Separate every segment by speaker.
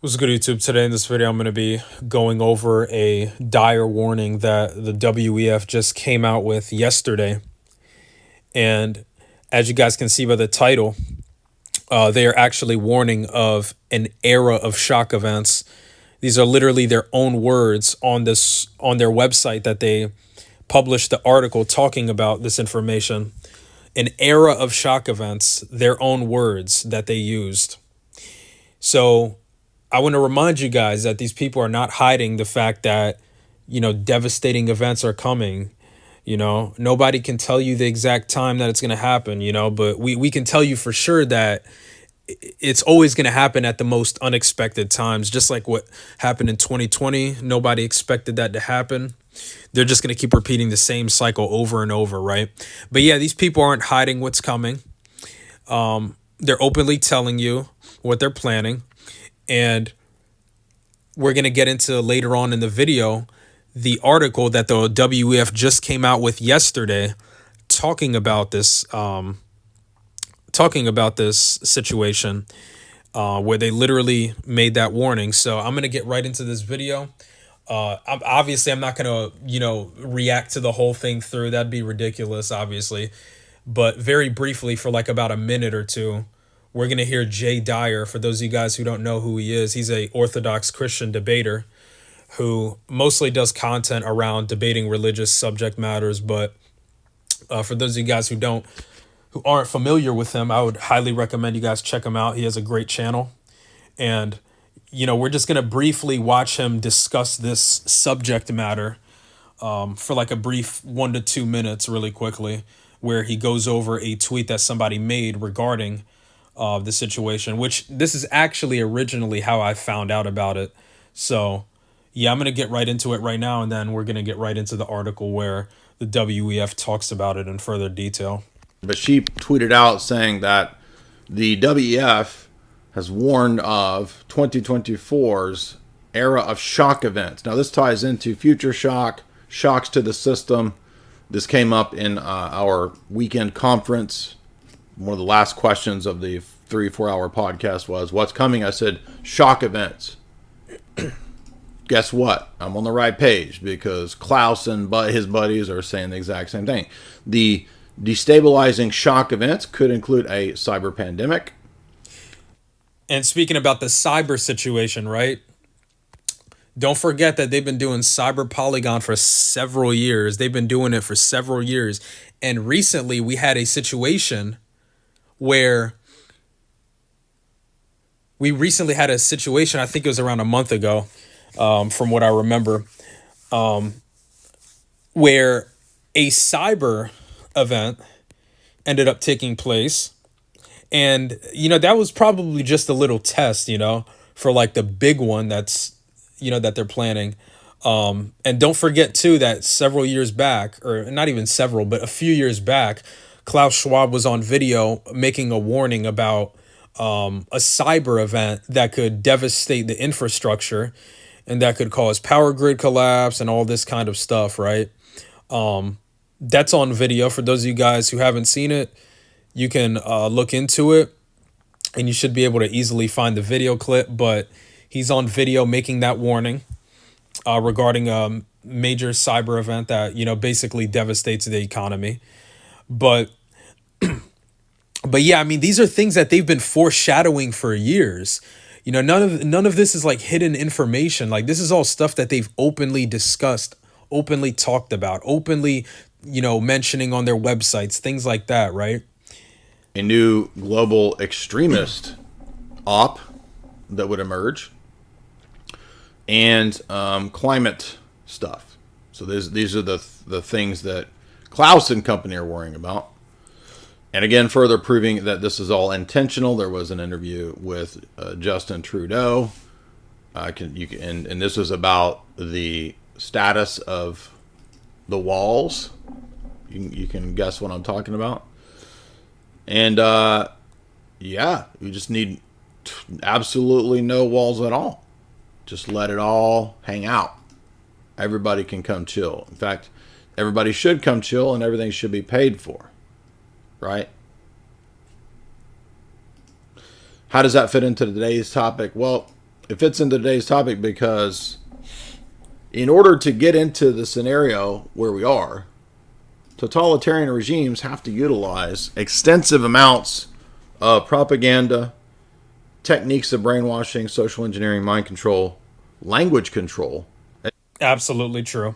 Speaker 1: What's good, YouTube? Today in this video, I'm going to be going over a dire warning that the WEF just came out with yesterday. And as you guys can see by the title, they are actually warning of an era of shock events. These are literally their own words on their website that they published the article talking about this information. An era of shock events, their own words that they used. So I want to remind you guys that these people are not hiding the fact that, devastating events are coming. Nobody can tell you the exact time that it's going to happen, but we can tell you for sure that it's always going to happen at the most unexpected times, just like what happened in 2020. Nobody expected that to happen. They're just going to keep repeating the same cycle over and over, right? But yeah, these people aren't hiding what's coming. They're openly telling you what they're planning. And we're going to get into later on in the video the article that the WEF just came out with yesterday talking about this situation where they literally made that warning. So I'm going to get right into this video. I'm not going to, react to the whole thing through. That'd be ridiculous, obviously. But very briefly, for like about a minute or two, we're going to hear Jay Dyer. For those of you guys who don't know who he is, he's a Orthodox Christian debater who mostly does content around debating religious subject matters. But for those of you guys who aren't familiar with him, I would highly recommend you guys check him out. He has a great channel. And, we're just going to briefly watch him discuss this subject matter for like a brief 1 to 2 minutes really quickly, where he goes over a tweet that somebody made regarding the situation, which this is actually originally how I found out about it. So yeah, I'm going to get right into it right now, and then we're going to get right into the article where the WEF talks about it in further detail.
Speaker 2: But she tweeted out saying that the WEF has warned of 2024's era of shock events. Now, this ties into future shocks to the system. This came up in our weekend conference. One of the last questions of the 3-4 hour podcast was, what's coming? I said, shock events. Guess what? I'm on the right page because Klaus and his buddies are saying the exact same thing. The destabilizing shock events could include a cyber pandemic.
Speaker 1: And speaking about the cyber situation, right? Don't forget that they've been doing Cyber Polygon for several years. They've been doing it for several years. And recently we had a situation where I think it was around a month ago, from what I remember, where a cyber event ended up taking place. And, that was probably just a little test, for like the big one that they're planning. And don't forget, too, that several years back, or not even several, but a few years back, Klaus Schwab was on video making a warning about a cyber event that could devastate the infrastructure and that could cause power grid collapse and all this kind of stuff, right? That's on video. For those of you guys who haven't seen it, you can look into it and you should be able to easily find the video clip. But he's on video making that warning regarding a major cyber event that, basically devastates the economy. But yeah, I mean, these are things that they've been foreshadowing for years. None of this is like hidden information. Like, this is all stuff that they've openly discussed, openly talked about, openly, mentioning on their websites, things like that, right?
Speaker 2: A new global extremist op that would emerge, and climate stuff. So these are the things that Klaus and company are worrying about. And again, further proving that this is all intentional. There was an interview with Justin Trudeau. And this was about the status of the walls. You can guess what I'm talking about. And yeah, we just need absolutely no walls at all. Just let it all hang out. Everybody can come chill. In fact, everybody should come chill, and everything should be paid for. Right? How does that fit into today's topic? Well, it fits into today's topic because in order to get into the scenario where we are, totalitarian regimes have to utilize extensive amounts of propaganda, techniques of brainwashing, social engineering, mind control, language control.
Speaker 1: Absolutely true.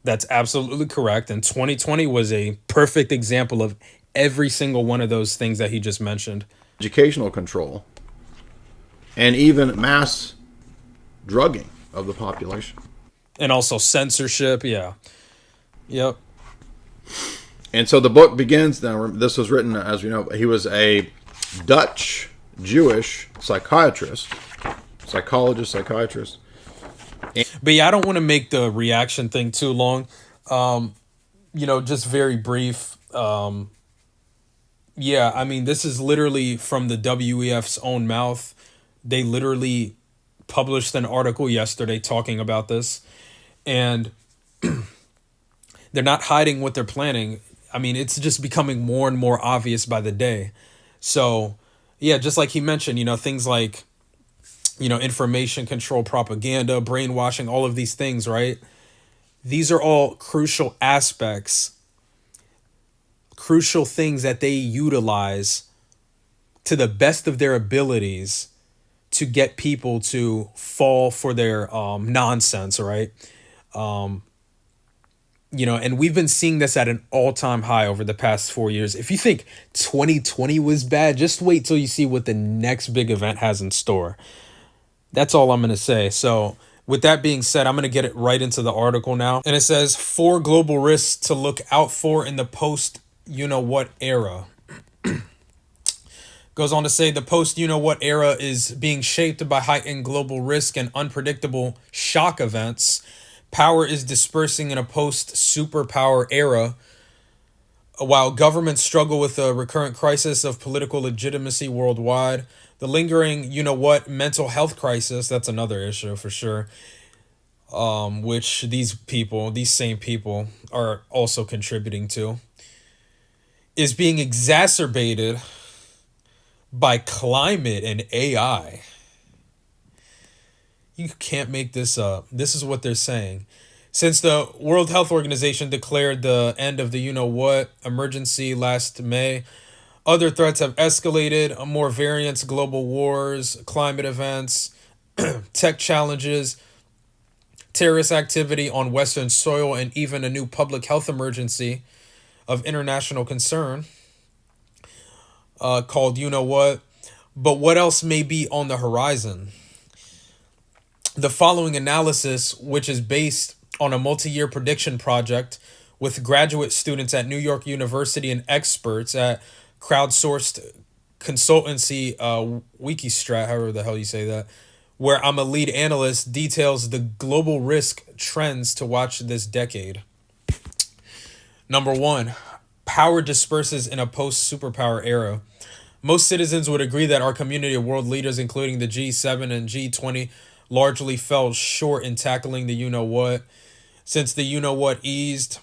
Speaker 1: That's absolutely correct. And 2020 was a perfect example of every single one of those things that he just mentioned.
Speaker 2: Educational control, and even mass drugging of the population.
Speaker 1: And also censorship. Yeah. Yep.
Speaker 2: And so the book begins. Now, this was written, as we know, he was a Dutch Jewish psychiatrist, psychiatrist.
Speaker 1: But yeah, I don't want to make the reaction thing too long. Just very brief. Yeah, I mean, this is literally from the WEF's own mouth. They literally published an article yesterday talking about this, and they're not hiding what they're planning. I mean, it's just becoming more and more obvious by the day. So, yeah, just like he mentioned, things like, information control, propaganda, brainwashing, all of these things, right? These are all crucial aspects, crucial things that they utilize to the best of their abilities to get people to fall for their nonsense, right? And we've been seeing this at an all-time high over the past 4 years. If you think 2020 was bad, just wait till you see what the next big event has in store. That's all I'm going to say. So with that being said, I'm going to get it right into the article now. And it says 4 global risks to look out for in the post you-know-what era. Goes on to say the post you-know-what era is being shaped by heightened global risk and unpredictable shock events. Power is dispersing in a post-superpower era, while governments struggle with a recurrent crisis of political legitimacy worldwide. The lingering, mental health crisis, that's another issue for sure, which these same people, are also contributing to, is being exacerbated by climate and AI. You can't make this up. This is what they're saying. Since the World Health Organization declared the end of the you-know-what emergency last May, other threats have escalated. More variants, global wars, climate events, tech challenges, terrorist activity on Western soil, and even a new public health emergency of international concern called you-know-what. But what else may be on the horizon? The following analysis, which is based on a multi-year prediction project with graduate students at New York University and experts at crowdsourced consultancy Wikistrat, however the hell you say that, where I'm a lead analyst, details the global risk trends to watch this decade. Number 1, power disperses in a post-superpower era. Most citizens would agree that our community of world leaders, including the G7 and G20, largely fell short in tackling the you-know-what. Since the you-know-what eased,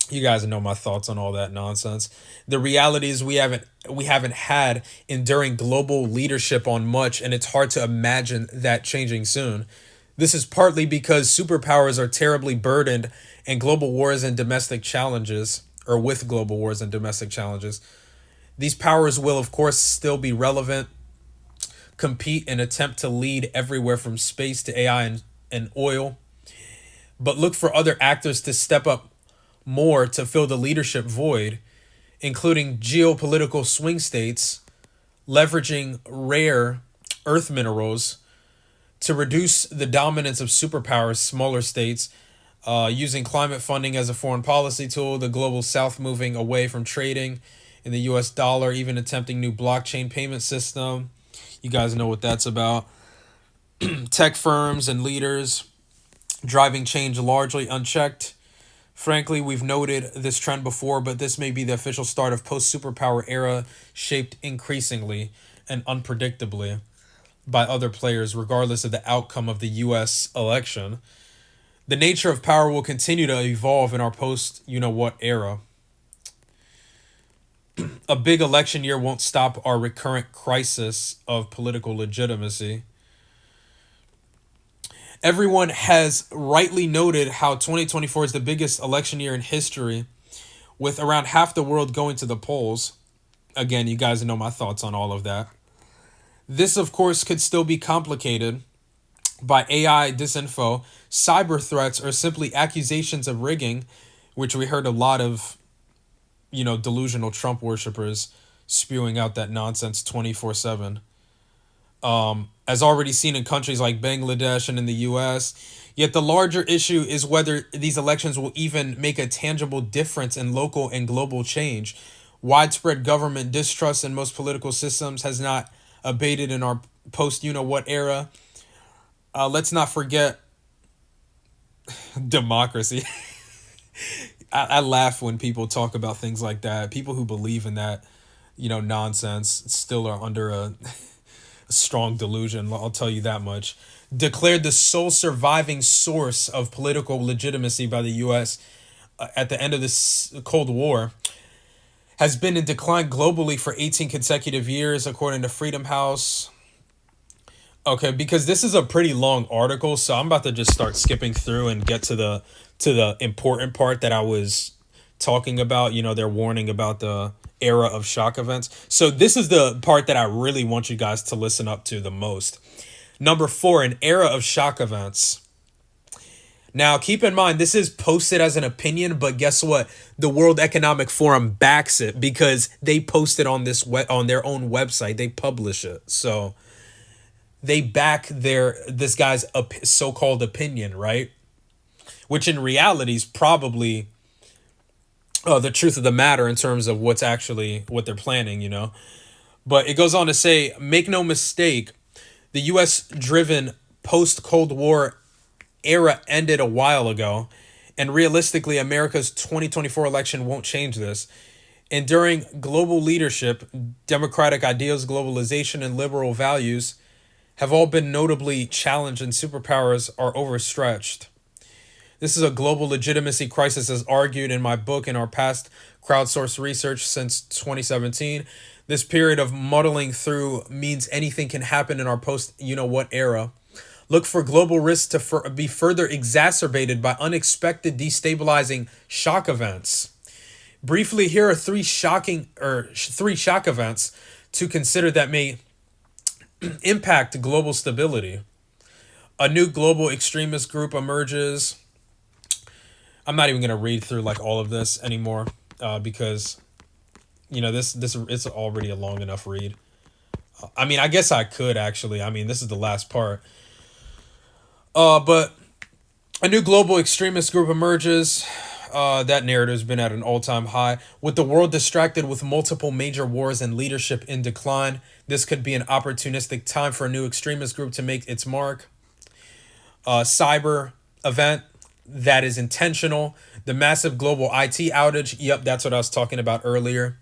Speaker 1: you guys know my thoughts on all that nonsense. The reality is we haven't had enduring global leadership on much, and it's hard to imagine that changing soon. This is partly because superpowers are terribly burdened and global wars and domestic challenges, or with global wars and domestic challenges. These powers will, of course, still be relevant, compete, and attempt to lead everywhere from space to AI and oil, but look for other actors to step up more to fill the leadership void, including geopolitical swing states leveraging rare earth minerals to reduce the dominance of superpowers, smaller states, using climate funding as a foreign policy tool, the global south moving away from trading in the US dollar, even attempting new blockchain payment system. You guys know what that's about. Tech firms and leaders driving change largely unchecked. Frankly, we've noted this trend before, but this may be the official start of post-superpower era, shaped increasingly and unpredictably by other players, regardless of the outcome of the U.S. election. The nature of power will continue to evolve in our post-you-know-what era. A big election year won't stop our recurrent crisis of political legitimacy. Everyone has rightly noted how 2024 is the biggest election year in history, with around half the world going to the polls. Again, you guys know my thoughts on all of that. This, of course, could still be complicated by AI disinfo, cyber threats, or simply accusations of rigging, which we heard a lot of, delusional Trump worshippers spewing out that nonsense 24/7. As already seen in countries like Bangladesh and in the US. Yet the larger issue is whether these elections will even make a tangible difference in local and global change. Widespread government distrust in most political systems has not abated in our post what era. Let's not forget democracy. I laugh when people talk about things like that. People who believe in that, nonsense still are under a strong delusion. I'll tell you that much. Declared the sole surviving source of political legitimacy by the U.S. At the end of this Cold War, has been in decline globally for 18 consecutive years, according to Freedom House. Okay, because this is a pretty long article, so I'm about to just start skipping through and get to the important part that I was talking about. They're warning about the era of shock events. So this is the part that I really want you guys to listen up to the most. Number 4, an era of shock events. Now, keep in mind, this is posted as an opinion, but guess what? The World Economic Forum backs it because they post it on on their own website. They publish it. So they back this guy's so-called opinion, right? Which in reality is probably the truth of the matter in terms of what they're planning. But it goes on to say, make no mistake, the U.S.-driven post-Cold War era ended a while ago, and realistically, America's 2024 election won't change this. Enduring global leadership, democratic ideals, globalization, and liberal values have all been notably challenged, and superpowers are overstretched. This is a global legitimacy crisis, as argued in my book and our past crowdsourced research since 2017. This period of muddling through means anything can happen in our post-you-know-what era. Look for global risks to be further exacerbated by unexpected destabilizing shock events. Briefly, here are three shock events to consider that may impact global stability. A new global extremist group emerges. I'm not even going to read through all of this anymore because this it's already a long enough read. I guess I could actually. This is the last part. But a new global extremist group emerges. That narrative's been at an all-time high. With the world distracted with multiple major wars and leadership in decline, this could be an opportunistic time for a new extremist group to make its mark. Cyber event that is intentional. The massive global IT outage. Yep, that's what I was talking about earlier.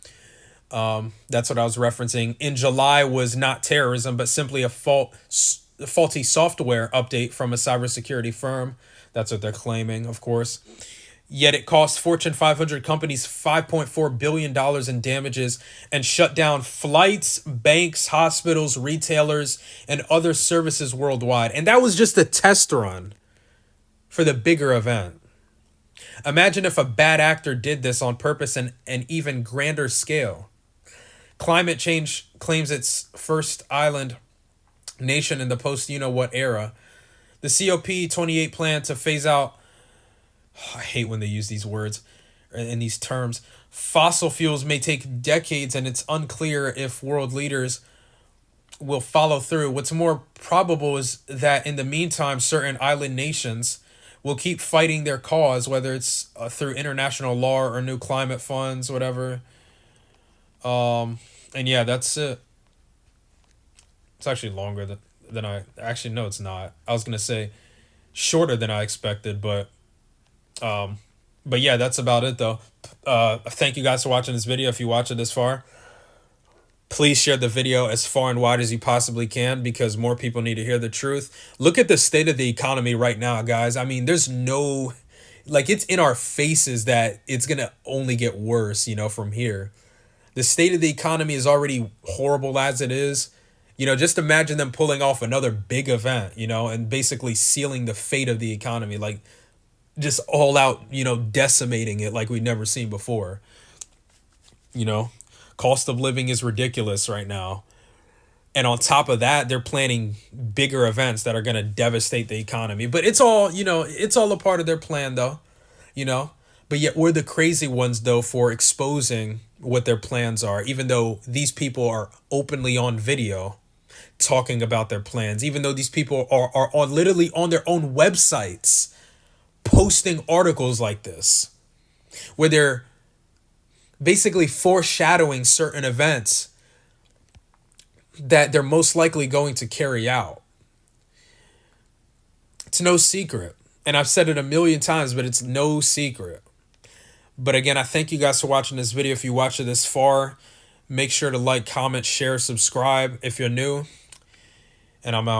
Speaker 1: That's what I was referencing. In July was not terrorism, but simply a faulty software update from a cybersecurity firm. That's what they're claiming, of course. Yet it cost Fortune 500 companies $5.4 billion in damages and shut down flights, banks, hospitals, retailers, and other services worldwide. And that was just a test run for the bigger event. Imagine if a bad actor did this on purpose and an even grander scale. Climate change claims its first island nation in the post-you-know-what era. The COP28 plan to phase out, I hate when they use these words in these terms, fossil fuels may take decades, and it's unclear if world leaders will follow through. What's more probable is that in the meantime, certain island nations will keep fighting their cause, whether it's through international law or new climate funds, whatever. And yeah, that's it. It's actually longer than I... Actually, no, it's not. I was going to say shorter than I expected, but yeah, that's about it, though. Thank you guys for watching this video. If you watch it this far, please share the video as far and wide as you possibly can because more people need to hear the truth. Look at the state of the economy right now, guys. There's no... it's in our faces that it's going to only get worse, from here. The state of the economy is already horrible as it is. Just imagine them pulling off another big event, and basically sealing the fate of the economy, like just all out, decimating it like we've never seen before. You know, cost of living is ridiculous right now. And on top of that, they're planning bigger events that are going to devastate the economy. But it's all a part of their plan, though, you know. But yet we're the crazy ones, though, for exposing what their plans are, even though these people are openly on video talking about their plans, even though these people are literally on their own websites posting articles like this, where they're basically foreshadowing certain events that they're most likely going to carry out. It's no secret. And I've said it a million times, but it's no secret. But again, I thank you guys for watching this video. If you watched it this far, make sure to like, comment, share, subscribe if you're new. And I'm out.